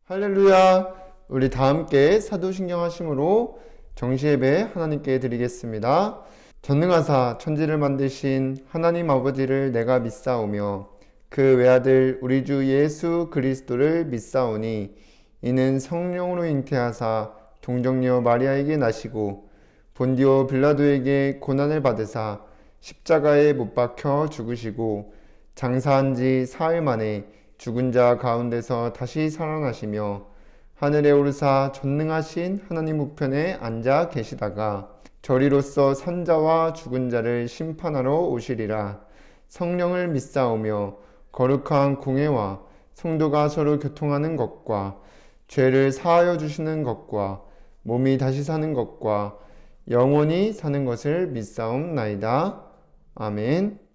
할렐루야! 우리 다 함께 사도신경 하심으로 정시예배 하나님께 드리겠습니다. 전능하사 천지를 만드신 하나님 아버지를 내가 믿사오며 그 외아들 우리 주 예수 그리스도를 믿사오니 이는 성령으로 잉태하사 동정녀 마리아에게 나시고 본디오 빌라도에게 고난을 받으사 십자가에 못 박혀 죽으시고 장사한 지 사흘 만에 죽은 자 가운데서 다시 살아나시며 하늘에 오르사 전능하신 하나님 우편에 앉아 계시다가 저리로서 산자와 죽은 자를 심판하러 오시리라. 성령을 믿사오며 거룩한 공회와 성도가 서로 교통하는 것과 죄를 사하여 주시는 것과 몸이 다시 사는 것과 영원히 사는 것을 믿사옵나이다. 아멘.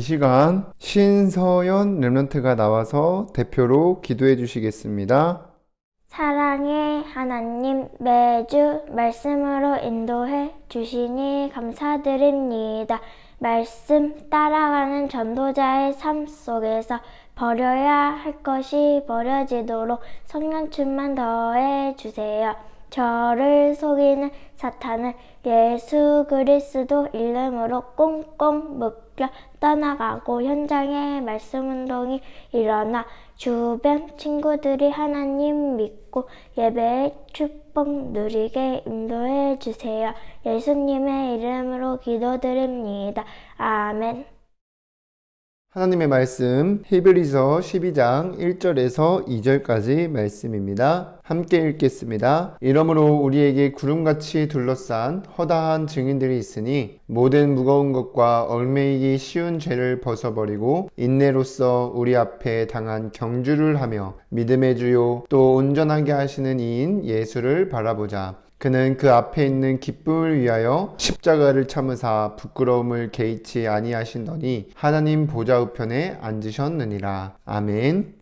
이 시간 신서연 렘넌트가 나와서 대표로 기도해 주시겠습니다. 사랑의 하나님, 매주 말씀으로 인도해 주시니 감사드립니다. 말씀 따라가는 전도자의 삶 속에서 버려야 할 것이 버려지도록 성령충만 더해 주세요. 저를 속이는 사탄을 예수 그리스도 이름으로 꽁꽁 묶여 떠나가고 현장에 말씀운동이 일어나 주변 친구들이 하나님 믿고 예배의 축복 누리게 인도해 주세요. 예수님의 이름으로 기도드립니다. 아멘. 하나님의 말씀 히브리서 12장 1절에서 2절까지 말씀입니다. 함께 읽겠습니다. 이러므로 우리에게 구름같이 둘러싼 허다한 증인들이 있으니 모든 무거운 것과 얽매이기 쉬운 죄를 벗어버리고 인내로써 우리 앞에 당한 경주를 하며 믿음의 주요 또 온전하게 하시는 이인 예수를 바라보자. 그는 그 앞에 있는 기쁨을 위하여 십자가를 참으사 부끄러움을 개의치 아니하신더니 하나님 보좌 우편에 앉으셨느니라. 아멘.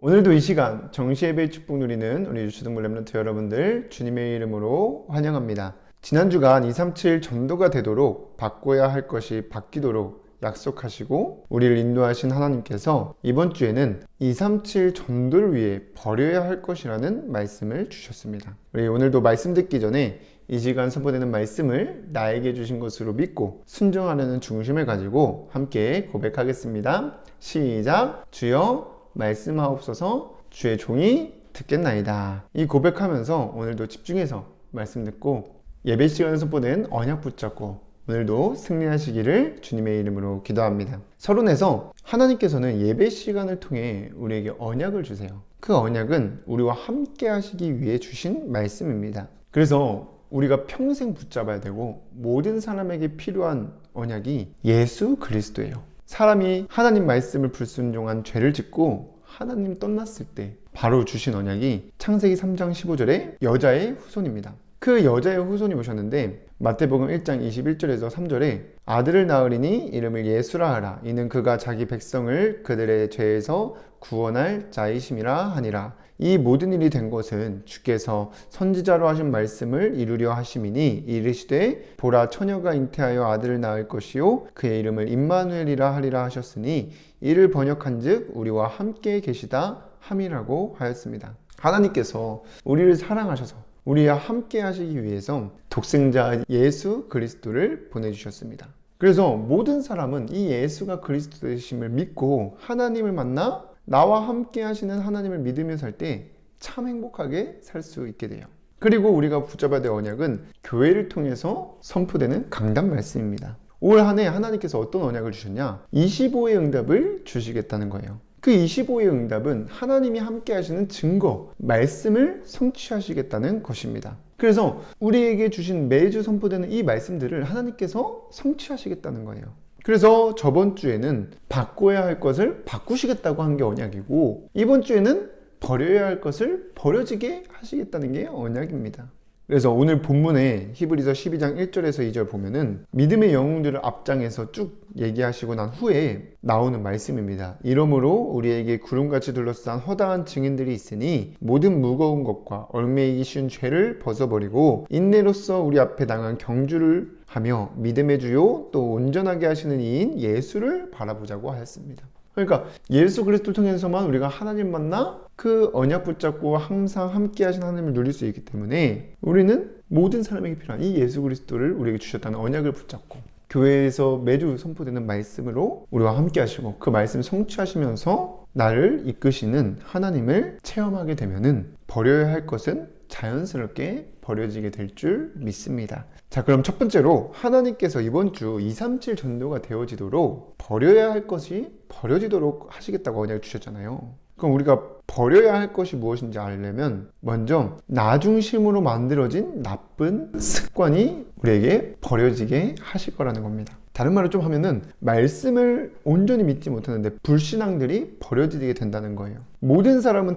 오늘도 이 시간 정시예배 축복 누리는 우리 주동물 렘넌트 여러분들 주님의 이름으로 환영합니다. 지난 주간 237 전도가 되도록 바꿔야 할 것이 바뀌도록 약속하시고 우리를 인도하신 하나님께서 이번 주에는 237 전도를 위해 버려야 할 것이라는 말씀을 주셨습니다. 우리 오늘도 말씀 듣기 전에 이 시간 선포되는 말씀을 나에게 주신 것으로 믿고 순종하려는 중심을 가지고 함께 고백하겠습니다. 시작! 주여 말씀하옵소서. 주의 종이 듣겠나이다. 이 고백하면서 오늘도 집중해서 말씀 듣고 예배 시간에 선포된 언약 붙잡고 오늘도 승리하시기를 주님의 이름으로 기도합니다. 서론에서 하나님께서는 예배 시간을 통해 우리에게 언약을 주세요. 그 언약은 우리와 함께 하시기 위해 주신 말씀입니다. 그래서 우리가 평생 붙잡아야 되고 모든 사람에게 필요한 언약이 예수 그리스도예요. 사람이 하나님 말씀을 불순종한 죄를 짓고 하나님 떠났을 때 바로 주신 언약이 창세기 3장 15절에 여자의 후손입니다. 그 여자의 후손이 오셨는데 마태복음 1장 21절에서 3절에 아들을 낳으리니 이름을 예수라 하라. 이는 그가 자기 백성을 그들의 죄에서 구원할 자이심이라 하니라. 이 모든 일이 된 것은 주께서 선지자로 하신 말씀을 이루려 하심이니 이르시되 보라 처녀가 잉태하여 아들을 낳을 것이요 그의 이름을 임마누엘이라 하리라 하셨으니 이를 번역한즉 우리와 함께 계시다 함이라고 하였습니다. 하나님께서 우리를 사랑하셔서 우리와 함께 하시기 위해서 독생자 예수 그리스도를 보내주셨습니다. 그래서 모든 사람은 이 예수가 그리스도 되심을 믿고 하나님을 만나 나와 함께 하시는 하나님을 믿으며 살 때 참 행복하게 살 수 있게 돼요. 그리고 우리가 붙잡아야 될 언약은 교회를 통해서 선포되는 강단 말씀입니다. 올 한 해 하나님께서 어떤 언약을 주셨냐? 25의 응답을 주시겠다는 거예요. 그 25의 응답은 하나님이 함께 하시는 증거, 말씀을 성취하시겠다는 것입니다. 그래서 우리에게 주신 매주 선포되는 이 말씀들을 하나님께서 성취하시겠다는 거예요. 그래서 저번 주에는 바꿔야 할 것을 바꾸시겠다고 한 게 언약이고 이번 주에는 버려야 할 것을 버려지게 하시겠다는 게 언약입니다. 그래서 오늘 본문에 히브리서 12장 1절에서 2절 보면은 믿음의 영웅들을 앞장에서 쭉 얘기하시고 난 후에 나오는 말씀입니다. 이러므로 우리에게 구름같이 둘러싼 허다한 증인들이 있으니 모든 무거운 것과 얽매이기 쉬운 죄를 벗어버리고 인내로써 우리 앞에 당한 경주를 하며 믿음의 주요 또 온전하게 하시는 이인 예수를 바라보자고 하였습니다. 그러니까 예수 그리스도를 통해서만 우리가 하나님 만나 그 언약 붙잡고 항상 함께 하신 하나님을 누릴 수 있기 때문에 우리는 모든 사람에게 필요한 이 예수 그리스도를 우리에게 주셨다는 언약을 붙잡고 교회에서 매주 선포되는 말씀으로 우리와 함께 하시고 그 말씀을 성취하시면서 나를 이끄시는 하나님을 체험하게 되면은 버려야 할 것은 자연스럽게 버려지게 될 줄 믿습니다. 자, 그럼 첫 번째로 하나님께서 이번 주 237 전도가 되어지도록 버려야 할 것이 버려지도록 하시겠다고 언약을 주셨잖아요. 그럼 우리가 버려야 할 것이 무엇인지 알려면 먼저 나 중심으로 만들어진 나쁜 습관이 우리에게 버려지게 하실 거라는 겁니다. 다른 말로 좀 하면은 말씀을 온전히 믿지 못하는데 불신앙들이 버려지게 된다는 거예요. 모든 사람은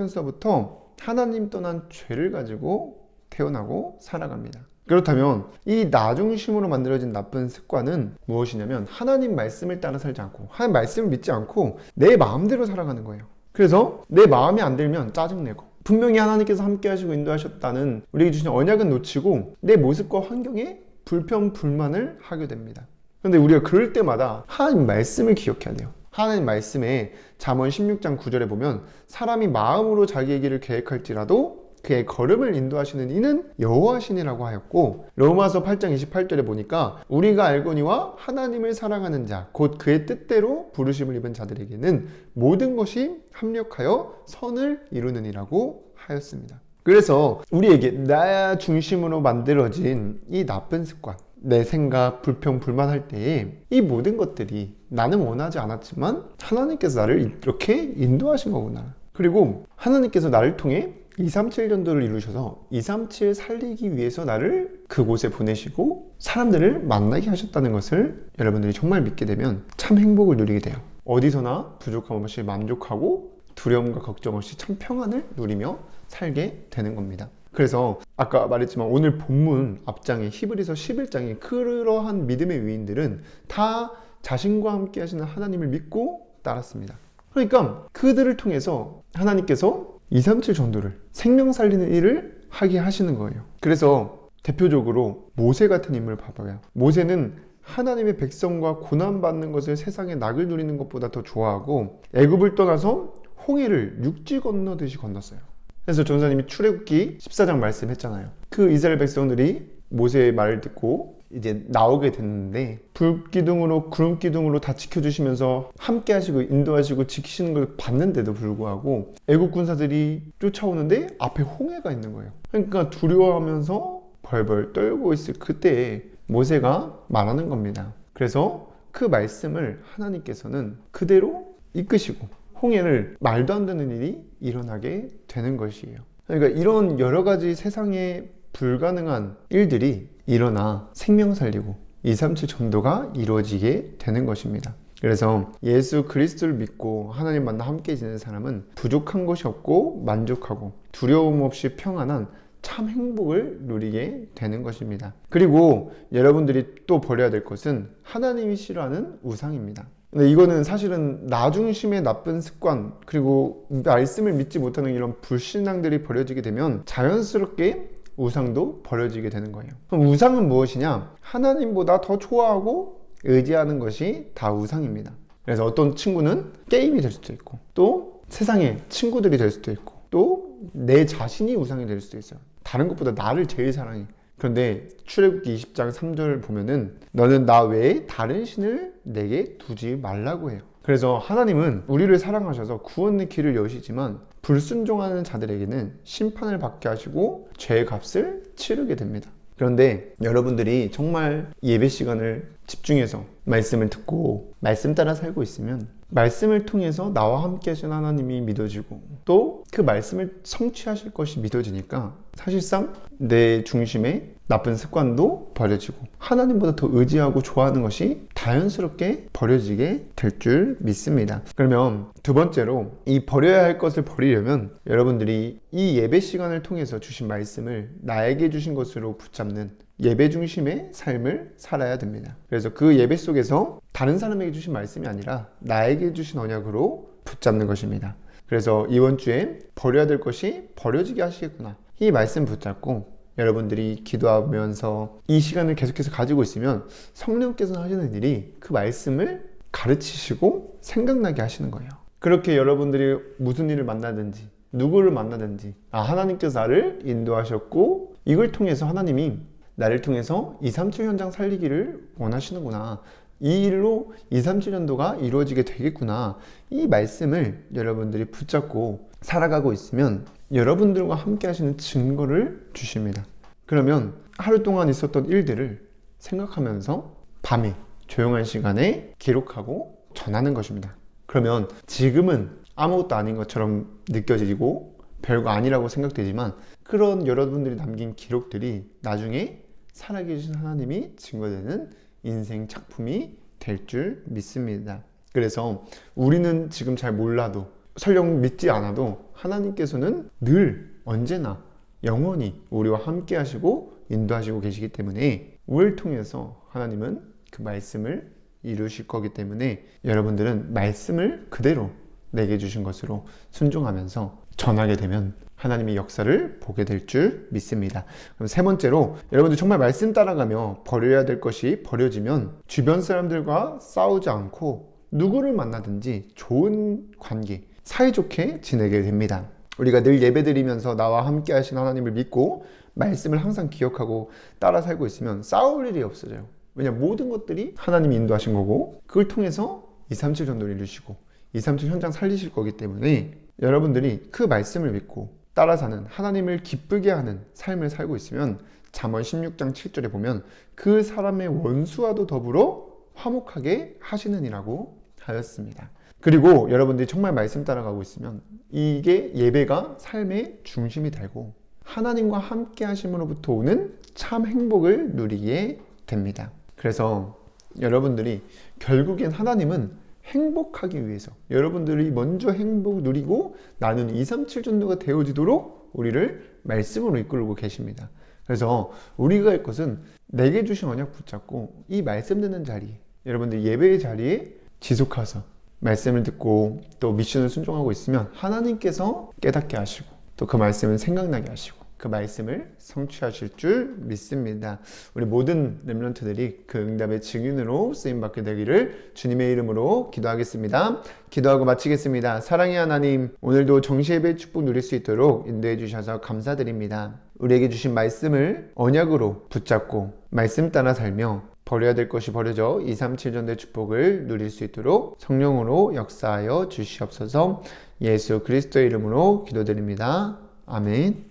태어나면서부터 하나님 떠난 죄를 가지고 태어나고 살아갑니다. 그렇다면 이 나 중심으로 만들어진 나쁜 습관은 무엇이냐면 하나님 말씀을 따라 살지 않고 하나님 말씀을 믿지 않고 내 마음대로 살아가는 거예요. 그래서 내 마음에 안 들면 짜증내고 분명히 하나님께서 함께 하시고 인도하셨다는 우리에게 주신 언약은 놓치고 내 모습과 환경에 불평, 불만을 하게 됩니다. 그런데 우리가 그럴 때마다 하나님 말씀을 기억해야 돼요. 하나님 말씀에 잠언 16장 9절에 보면 사람이 마음으로 자기의 길을 계획할지라도 그의 걸음을 인도하시는 이는 여호와시니라고 하였고 로마서 8장 28절에 보니까 우리가 알거니와 하나님을 사랑하는 자 곧 그의 뜻대로 부르심을 입은 자들에게는 모든 것이 합력하여 선을 이루느니라고 하였습니다. 그래서 우리에게 나 중심으로 만들어진 이 나쁜 습관 내 생각, 불평, 불만할 때에 이 모든 것들이 나는 원하지 않았지만 하나님께서 나를 이렇게 인도하신 거구나. 그리고 하나님께서 나를 통해 237 전도를 이루셔서 237 살리기 위해서 나를 그곳에 보내시고 사람들을 만나게 하셨다는 것을 여러분들이 정말 믿게 되면 참 행복을 누리게 돼요. 어디서나 부족함 없이 만족하고 두려움과 걱정 없이 참 평안을 누리며 살게 되는 겁니다. 그래서 아까 말했지만 오늘 본문 앞장에 히브리서 11장에 그러한 믿음의 위인들은 다 자신과 함께 하시는 하나님을 믿고 따랐습니다. 그러니까 그들을 통해서 하나님께서 237 전도를 생명 살리는 일을 하게 하시는 거예요. 그래서 대표적으로 모세 같은 인물을 봐봐요. 모세는 하나님의 백성과 고난받는 것을 세상에 낙을 누리는 것보다 더 좋아하고 애굽을 떠나서 홍해를 육지 건너듯이 건넜어요. 그래서 전사님이 출애굽기 14장 말씀했잖아요. 그 이스라엘 백성들이 모세의 말을 듣고 이제 나오게 됐는데 불기둥으로 구름기둥으로 다 지켜주시면서 함께 하시고 인도하시고 지키시는 걸 봤는데도 불구하고 애국 군사들이 쫓아오는데 앞에 홍해가 있는 거예요. 그러니까 두려워하면서 벌벌 떨고 있을 그때에 모세가 말하는 겁니다. 그래서 그 말씀을 하나님께서는 그대로 이끄시고 홍해를 말도 안 되는 일이 일어나게 되는 것이에요. 그러니까 이런 여러 가지 세상에 불가능한 일들이 일어나 생명 살리고 237 전도가 이루어지게 되는 것입니다. 그래서 예수 그리스도를 믿고 하나님 만나 함께 지내는 사람은 부족한 것이 없고 만족하고 두려움 없이 평안한 참 행복을 누리게 되는 것입니다. 그리고 여러분들이 또 버려야 될 것은 하나님이 싫어하는 우상입니다. 근데 이거는 사실은 나 중심의 나쁜 습관 그리고 말씀을 믿지 못하는 이런 불신앙들이 버려지게 되면 자연스럽게 우상도 버려지게 되는 거예요. 그럼 우상은 무엇이냐? 하나님보다 더 좋아하고 의지하는 것이 다 우상입니다. 그래서 어떤 친구는 게임이 될 수도 있고 또 세상의 친구들이 될 수도 있고 또 내 자신이 우상이 될 수도 있어요. 다른 것보다 나를 제일 사랑해. 그런데 출애굽기 20장 3절 보면은 너는 나 외에 다른 신을 내게 두지 말라고 해요. 그래서 하나님은 우리를 사랑하셔서 구원의 길을 여시지만 불순종하는 자들에게는 심판을 받게 하시고 죄의 값을 치르게 됩니다. 그런데 여러분들이 정말 예배 시간을 집중해서 말씀을 듣고 말씀 따라 살고 있으면 말씀을 통해서 나와 함께 하신 하나님이 믿어지고 또 그 말씀을 성취하실 것이 믿어지니까 사실상 내 중심에 나쁜 습관도 버려지고 하나님보다 더 의지하고 좋아하는 것이 자연스럽게 버려지게 될 줄 믿습니다. 그러면 두 번째로 이 버려야 할 것을 버리려면 여러분들이 이 예배 시간을 통해서 주신 말씀을 나에게 주신 것으로 붙잡는 예배 중심의 삶을 살아야 됩니다. 그래서 그 예배 속에서 다른 사람에게 주신 말씀이 아니라 나에게 주신 언약으로 붙잡는 것입니다. 그래서 이번 주에 버려야 될 것이 버려지게 하시겠구나. 이 말씀 붙잡고 여러분들이 기도하면서 이 시간을 계속해서 가지고 있으면 성령께서 하시는 일이 그 말씀을 가르치시고 생각나게 하시는 거예요. 그렇게 여러분들이 무슨 일을 만나든지 누구를 만나든지 하나님께서 나를 인도하셨고 이걸 통해서 하나님이 나를 통해서 237 현장 살리기를 원하시는구나. 이 일로 237 전도가 이루어지게 되겠구나. 이 말씀을 여러분들이 붙잡고 살아가고 있으면 여러분들과 함께 하시는 증거를 주십니다. 그러면 하루 동안 있었던 일들을 생각하면서 밤에 조용한 시간에 기록하고 전하는 것입니다. 그러면 지금은 아무것도 아닌 것처럼 느껴지고 별거 아니라고 생각되지만 그런 여러분들이 남긴 기록들이 나중에 살아계신 하나님이 증거되는 인생 작품이 될 줄 믿습니다. 그래서 우리는 지금 잘 몰라도 설령 믿지 않아도 하나님께서는 늘 언제나 영원히 우리와 함께 하시고 인도하시고 계시기 때문에 우리를 통해서 하나님은 그 말씀을 이루실 거기 때문에 여러분들은 말씀을 그대로 내게 주신 것으로 순종하면서 전하게 되면 하나님의 역사를 보게 될 줄 믿습니다. 그럼 세 번째로 여러분들 정말 말씀 따라가며 버려야 될 것이 버려지면 주변 사람들과 싸우지 않고 누구를 만나든지 좋은 관계, 사이좋게 지내게 됩니다. 우리가 늘 예배드리면서 나와 함께 하신 하나님을 믿고 말씀을 항상 기억하고 따라 살고 있으면 싸울 일이 없어져요. 왜냐하면 모든 것들이 하나님이 인도하신 거고 그걸 통해서 237 전도를 이루시고 237 현장 살리실 거기 때문에 여러분들이 그 말씀을 믿고 따라 사는, 하나님을 기쁘게 하는 삶을 살고 있으면 잠언 16장 7절에 보면 그 사람의 원수와도 더불어 화목하게 하시느니라고 하였습니다. 그리고 여러분들이 정말 말씀 따라가고 있으면 이게 예배가 삶의 중심이 되고 하나님과 함께 하심으로부터 오는 참 행복을 누리게 됩니다. 그래서 여러분들이 결국엔 하나님은 행복하기 위해서 여러분들이 먼저 행복 누리고 나는 237 전도가 되어지도록 우리를 말씀으로 이끌고 계십니다. 그래서 우리가 할 것은 내게 주신 언약 붙잡고 이 말씀 듣는 자리, 여러분들 예배의 자리에 지속해서 말씀을 듣고 또 미션을 순종하고 있으면 하나님께서 깨닫게 하시고 또 그 말씀을 생각나게 하시고 그 말씀을 성취하실 줄 믿습니다. 우리 모든 렘넌트들이 그 응답의 증인으로 쓰임받게 되기를 주님의 이름으로 기도하겠습니다. 기도하고 마치겠습니다. 사랑의 하나님, 오늘도 정시예배 축복 누릴 수 있도록 인도해 주셔서 감사드립니다. 우리에게 주신 말씀을 언약으로 붙잡고 말씀 따라 살며 버려야 될 것이 버려져 237 전도의 축복을 누릴 수 있도록 성령으로 역사하여 주시옵소서. 예수 그리스도의 이름으로 기도드립니다. 아멘.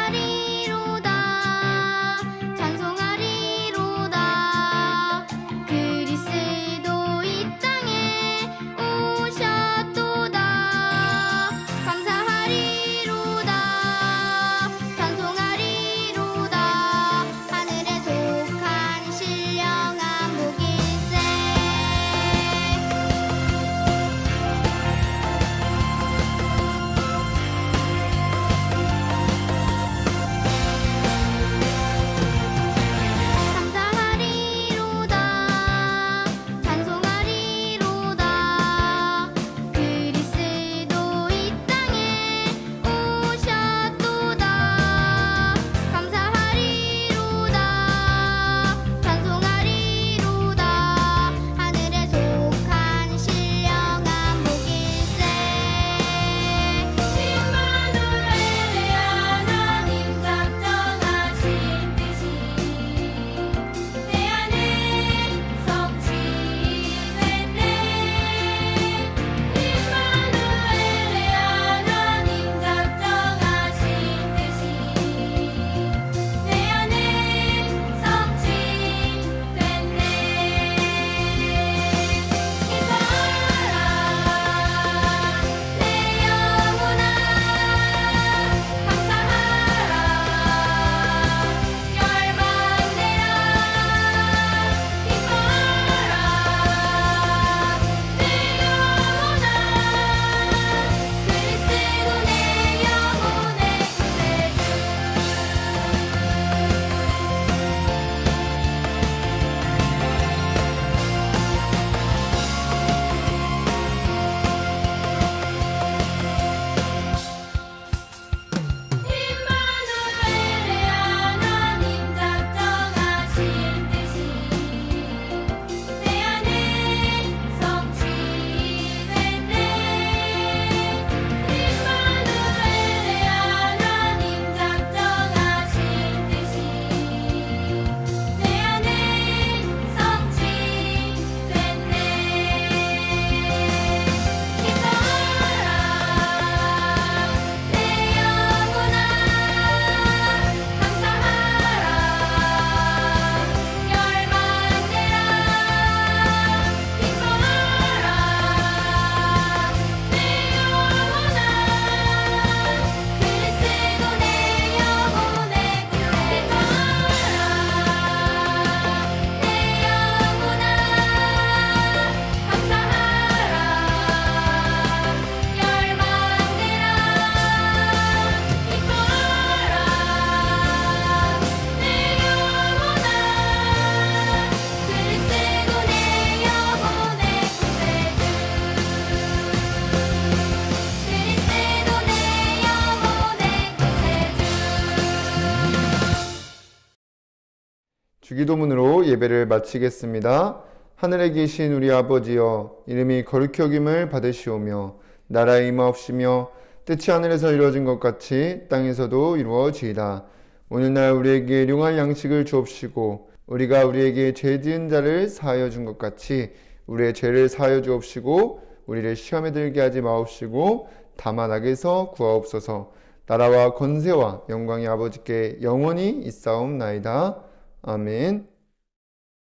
감사하리로다 찬송하리로다 그리스도 이 땅에 오셨도다 감사하리로다 찬송하리로다 하늘에 속한 신령한 복일세 감사하리로다 찬송하리로다 그리스도 이 땅에 오셨도다 감사하리로다 찬송하리로다 하늘에 속한 신령한 복일세 임마누엘의 하나님 작정하신 뜻이 내 안에 성취됐네 임마누엘의 하나님 작정하신 뜻이 내 안에 성취됐네 이봐라 내 영혼아 감사하라 열망되라 이봐라 내 영혼아 그리스도 내 영혼의 임마누엘의 하나님 작정하신 뜻이 내 안에 성취됐네 임마누엘의 하나님 작정하신 뜻이 내 안에 성취됐네 이봐라 내 영혼아 감사하라 열망되라 이봐라 내 영혼아 그리스도 내 영혼의 구세주 내 영혼아 감사하라 열망되라 이봐라 내 영혼아 그리스도 내 영혼의 구세주 그리스도 내 영혼의 구세주 주기도문으로 예배를 마치겠습니다. 하늘에 계신 우리 아버지여, 이름이 거룩히 여김을 받으시오며 나라의 임하옵시며 뜻이 하늘에서 이루어진 것 같이 땅에서도 이루어지이다. 오늘날 우리에게 일용할 양식을 주옵시고 우리가 우리에게 죄 지은 자를 사하여 준 것 같이 우리의 죄를 사하여 주옵시고 우리를 시험에 들게 하지 마옵시고 다만 악에서 구하옵소서. 나라와 권세와 영광이 아버지께 영원히 있사옵나이다. 아멘.